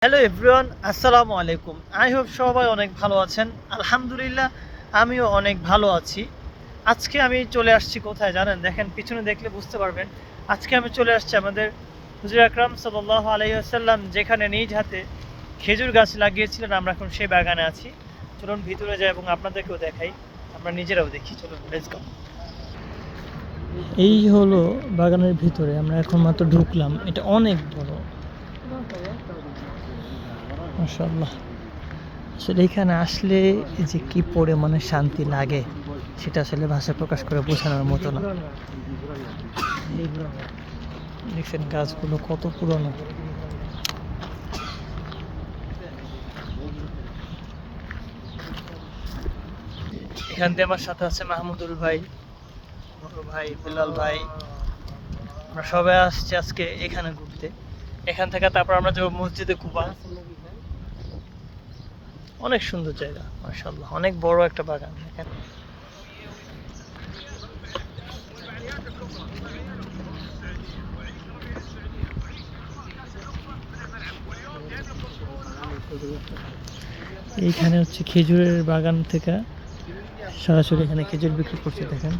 Hello everyone, আসসালামু আলাইকুম। I hope সবাই অনেক ভালো আছেন। আলহামদুলিল্লাহ, আমিও অনেক ভালো আছি। আজকে আমি চলে আসছি কোথায় জানেন? দেখেন, পিছনে দেখলে বুঝতে পারবেন। আজকে আমি চলে আসছি আমাদের হুজুর আকরাম সাল্লাল্লাহু আলাইহি ওয়াসাল্লাম যেখানে নিজ হাতে খেজুর গাছ লাগিয়েছিলেন, আমরা এখন সেই বাগানে আছি। চলুন ভিতরে যাই এবং আপনাদেরকেও দেখাই, আমরা নিজেরাও দেখি। চলুন, লেটস গো। এই হলো বাগানের ভিতরে, আমরা এখন মাত্র ঢুকলাম। এটা অনেক বড়, মাশাআল্লাহ। আসলে এখানে আসলে যে কি পরিমাণে শান্তি লাগে সেটা আসলে ভাষায় প্রকাশ করে বোঝানোর মতো না। দেখছেন গাছগুলো কত পুরনো। এখান দিয়ে আমার সাথে আছে মাহমুদুল ভাই, বড় ভাই বিলাল ভাই। আমরা সবাই আসছি আজকে এখানে ঘুরতে। এখান থেকে তারপর আমরা যাবো মসজিদে কুবা। অনেক সুন্দর জায়গা, মাশাআল্লাহ। অনেক বড় একটা বাগান এখানে। এইখানে হচ্ছে খেজুরের বাগান থেকে সরাসরি এখানে খেজুর বিক্রি করছে, দেখেন।